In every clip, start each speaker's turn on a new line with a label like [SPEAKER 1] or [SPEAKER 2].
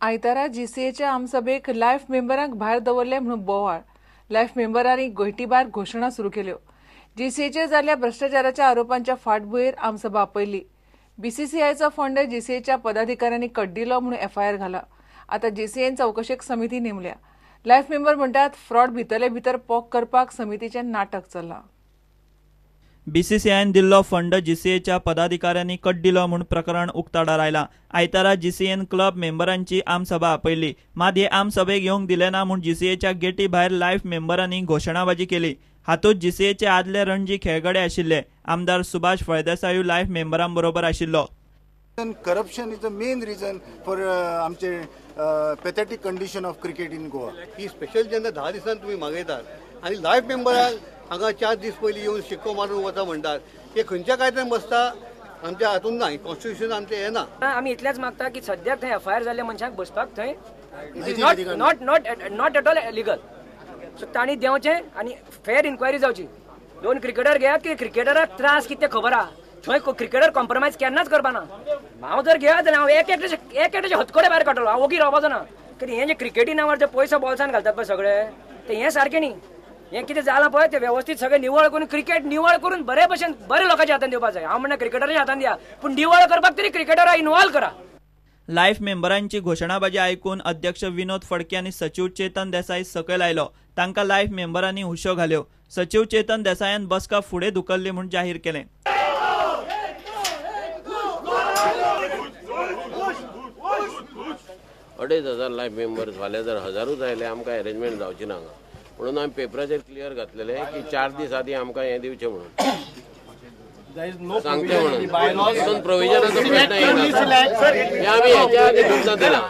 [SPEAKER 1] आयतारा जीसीएच्या आमसभेक लायफ मेंबरांक भायर दवरले म्हणून बोवाळ. लायफ मेंबरांनी गोंयटीभायर घोशणा सुरू केल्यो. जीसीएचेर जाल्ल्या भ्रष्टाचाराच्या आरोपांच्या फाटभुंयेर आमसभा आपयली. बीसीसीआयचो फंड जीसीएच्या पदाधिकाऱ्यांनी कड्डिलो म्हणून एफआयआर घाला. आतां जीसीएन चवकशेक समिती नेमल्या. लायफ मेंबर म्हणटात फ्रॉड भितरले भितर पोक करपाक समितीचें नाटक चल्लां.
[SPEAKER 2] बीसीसीआयन दिल्लो फंड जीसीएच्या पदाधिकाऱ्यांनी कड्डिलो म्हूण प्रकरण उक्ताडार आयला. आयतारा जीसीएन क्लब मेंबरांची आमसभा आपयली. मात हे आमसभेक येवंक दिले ना म्हूण जीसीएच्या गेटी भायर लायफ मेंबरांनी घोशणाबाजी केली. हातूंत जीसीएचे आदले रणजी खेळगडे आशिल्ले. आमदार सुभाष फळदेसाय लायफ मेंबरां बरोबर आशिल्लो.
[SPEAKER 3] Corruption is the main reason for आमचे pathetic condition of cricket in Goa.
[SPEAKER 4] He special जेन्ना 10 दिसांनी तुम्ही मागयतात आनी लायफ मेंबराक हांगा 4 दीस पयलीं येवन शिक्को मारून वता म्हणटात हे खंयच्या कायद्यान बसता आमच्या हातून ना कॉन्स्टिट्यूशन आमचे हे ना.
[SPEAKER 5] आमी इतलेंच मागता की सद्याक थंय एफआयआर जाल्ल्या मनशाक बसपाक थंय not at all legal. So तांणी देंवचें आनी फेर इन्क्वायरी जावची. 2 क्रिकेटर घेयात की क्रिकेटराक त्रास कितें खबर आहा. थंय क्रिकेटर कॉम्प्रोमायज केन्नाच करपाना. हांव जर घेयात जाल्यार हांव एक एकट्याचे हतकडे भायर काडटलो. हांव ओगी रावपाचो ना. कित्याक हें जे क्रिकेटी नांवार जे पयसो बॉल्सान घालतात पळय सगळे ते हें सारकें न्ही. हें कितें जालां पळय तें वेवस्थीत सगळें निवळ करून क्रिकेट निवळ करून बरे भशेन बरे लोकांच्या हातान दिवपाक जाय. हांव म्हणना क्रिकेटराच्या हातान दिया पूण निवळ करपाक तरी क्रिकेटराक इन्वॉल्व करा.
[SPEAKER 2] लायफ मेंबरांची घोशणाबाजी आयकून अध्यक्ष विनोद फडके आनी सचिव चेतन देसाई सकयल आयलो. तांकां लायफ मेंबरांनी हुश्यो घाल्यो. सचिव चेतन देसायान बसका फुडें धुकल्ली म्हूण जाहीर केलें.
[SPEAKER 6] 2,500 लायफ मेंबर्स फाल्यां जर 1000 आयले आमकां अरेंजमेंट जावची ना हांगा. म्हणून आमी पेपराचेर क्लियर घातलेले की 4 दीस आदी आमकां हें दिवचें म्हणून सांगते म्हणून प्रोविजनाचो प्रश्न येना. हे आमी हेच्या आदी खूबदां दिला.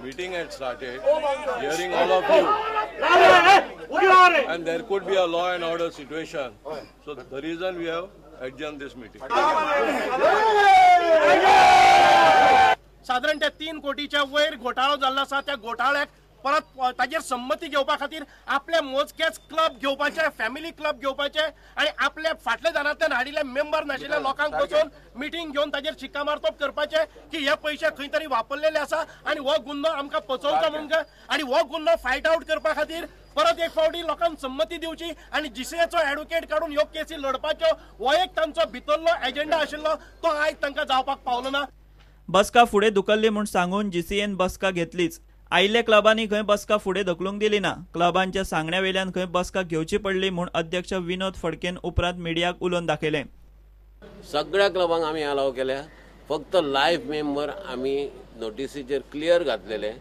[SPEAKER 7] Meeting had started, hearing all of you, and there could be a law and order situation. So the reason we have adjourned this meeting.
[SPEAKER 8] साधारण त्या 3 कोटीच्या वयर घोटाळो जाल्लो आसा. त्या घोटाळ्याक परत ताजेर संमती घेवपा खातीर आपले मोजकेच क्लब घेवपाचे, फॅमिली क्लब घेवपाचे आनी आपले फाटले दारांतल्यान हाडिल्ले मेंबर नाशिल्ल्या लोकांक बसोवन मिटींग घेवन ताजेर शिक्कामार्तब करपाचे की हे पयशे खंय तरी वापरलेले आसा आनी हो गुन्हो आमकां पचोवचो म्हणून आनी हो गुन्हो फायट आउट करपा खातीर परत एक फावटी लोकांक संमती दिवची आनी जीसीएचो एडवोकेट काडून ह्यो केसी लडपाच्यो हो एक तांचो भितरलो एजेंडा आशिल्लो. तो आयज तांकां जावपाक पावलो ना.
[SPEAKER 2] बसका फुडें धुकल्ली म्हूण सांगून जीसीएन बसका घेतलीच. आयिल्ल्या क्लबांनी खंय बसका फुडें धुकलूंक दिली ना. क्लबांच्या सांगण्या वेल्यान खंय बसका घेवची पडली म्हूण अध्यक्ष विनोद फडकेन उपरांत मिडियाक उलोवन दाखयलें.
[SPEAKER 6] सगळ्या क्लबांक आमी अलाव केल्या. फक्त लायफ मेंबर आमी नोटिसीचेर क्लियर घातलेले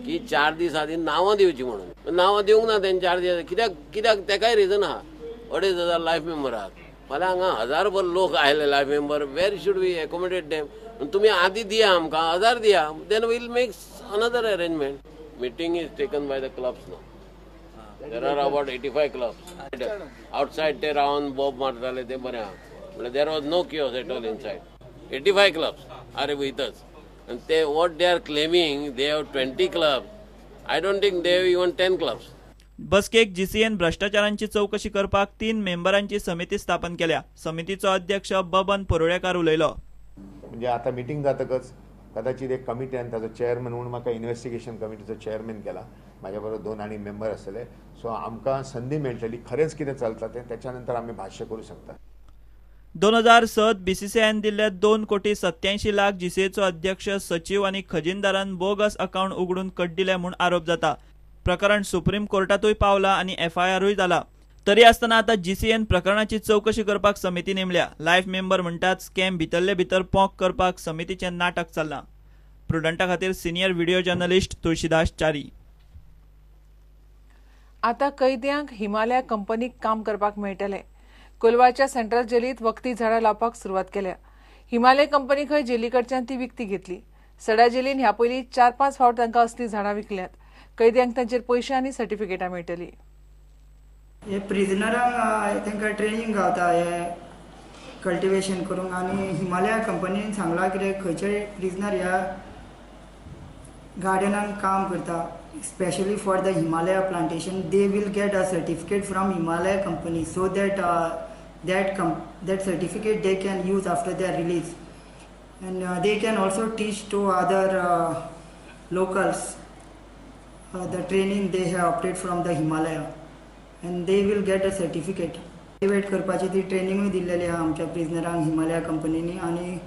[SPEAKER 6] की 4 दीस आदी नांवां दिवची म्हणून. नांवां दिवंक ना तेंचे 4 दीस. कित्याक तेकाय रिजन आहा. 2,500 लायफ मेंबर आहात. फाल्यां हांगा 1000 लोक आयले life member. Where should we accommodate them. तुम्ही आधी दिया आमकां 1000 दिया. Then we'll make another arrangement. Meeting is taken by the clubs now. There are about 85 clubs. Outside they round bob martale te bane aha. But there was no chaos at all inside. 85 clubs are with us. And they what they are claiming they have 20 clubs. I don't think they have even 10 clubs.
[SPEAKER 2] बसकेक GCN भ्रष्टाचारांची चौकशी करपाक 3 मेंबरांची समिती स्थापन केल्या. समितीचो अध्यक्ष बबन परोळेकार उलयलो.
[SPEAKER 9] म्हणजे आता मिटींग जातकच कदाचित एक कमिटीन ताजो चेअरमॅन म्हणून म्हाका इन्व्हेस्टिगेशन कमिटीचो चेअरमॅन केला. म्हाज्या बरोबर 2 आनी मेंबर आसले. सो आमकां संदी मेळटली खरेंच कितें चलता तें त्याच्या नंतर आमी भाष्य करूं शकता.
[SPEAKER 2] 2007 बीसीसीआयन दिल्ले 2,87,00,000 जीसीएचो अध्यक्ष, सचिव आनी खजिनदारान बोगस अकाउंट उगडून कड्डिले म्हूण आरोप जाता. प्रकरण सुप्रीम कोर्टातूय पावला आनी एफआयआरूय जाला. तरी आसतना आतां जीसीएन प्रकरणाची चौकशी करपाक समिती नेमल्या. लायफ मेंबर म्हणटात स्कॅम भितरले भितर पोंक करपाक समितीचें नाटक चल्लां. प्रुडंटा खातीर senior video journalist Tulshidas Chari.
[SPEAKER 1] आतां कैद्यांक हिमालया कंपनीक काम करपाक मेळटलें. कोलवाच्या सेंट्रल जेलींत वखदी झाडां लावपाक सुरवात केल्या. हिमालय कंपनी खंय जेली कडच्यान ती विकती घेतली. सडा जेलीन ह्या पयलीं 4-5 फावट तांकां असली झाडां विकल्यात. कैद्यांक तांचेर पयशे आनी सर्टिफिकेटां मेळटलीं.
[SPEAKER 10] हे प्रिजनरांक तांकां ट्रेनिंग गावता हे कल्टिवेशन करूंक. आनी हिमालया कंपनीन सांगलां कितें खंयचेय प्रिजनर ह्या गार्डनान काम करता specially for the Himalaya plantation they will get a certificate from Himalaya company so that that certificate they can use after their release, and they can also teach to other locals the training they have obtained from the Himalaya, and they will get a certificate. Motivate करपाची ती ट्रेनिंगूय दिल्लेली आहा आमच्या प्रिजनरांक हिमालया कंपनीनी, आणि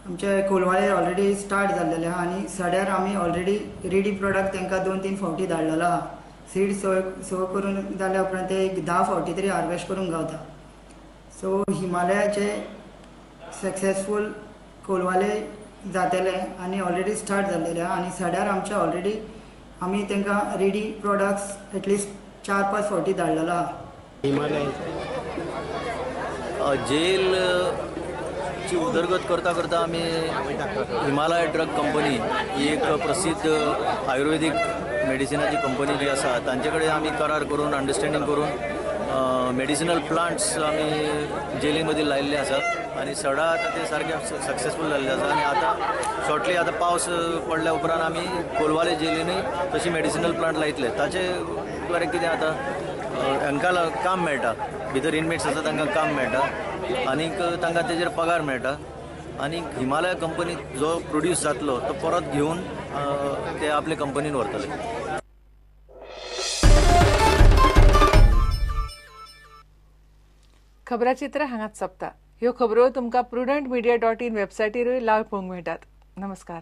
[SPEAKER 10] आमचे Colvale already start जाल्लेले आहा आणि सड्यार आमी ऑलरेडी रेडी प्रोडक्ट तांकां 2-3 फावटी धाडलेलो आहा. सीड सोय करून जाल्या उपरांत ते एक 10 फावटी तरी हार्वेस्ट करूंक गावता. सो हिमालयाचे सक्सेसफूल कोलवाळे जातले आनी ऑलरेडी स्टार्ट जाल्लेले आहा, आनी सड्यार आमचे ऑलरेडी आमी तांकां रेडी प्रोडक्ट्स एटलिस्ट 4-5 फावटी धाडलेलो आहा.
[SPEAKER 11] जेलची उदरगत करता करता आमी हिमालय ड्रग कंपनी ही एक प्रसिद्ध आयुर्वेदीक मेडिसिनाची कंपनी जी आसा तांचे कडेन आमी करार करून अंडरस्टँडींग करून मेडिसिनल प्लांट्स आमी जेली मदीं लायिल्ले आसात आनी सडा आतां ते सारके सक्सेसफूल जाल्ले आसा. आनी आतां शॉर्टली आतां पावस पडल्या उपरांत आमी कोलवाले जेलीनूय तशी मेडिसिनल प्लांट लायतले. ताचे बरें कितें आतां हांकां काम मेळटा, भितर इनमेट्स आसा तांकां काम मेळटा आनीक तांकां तेजेर पगार मेळटा. आनीक हिमालय कंपनीत जो प्रोड्यूस जातलो तो परत घेवन ते आपले कंपनीन व्हरतले.
[SPEAKER 1] खबराचित्र हांगाच सोंपता. ह्यो खबरो तुमकां prudentmedia.in वेबसायटीरूय लायव्ह पळोवंक मेळटात. नमस्कार.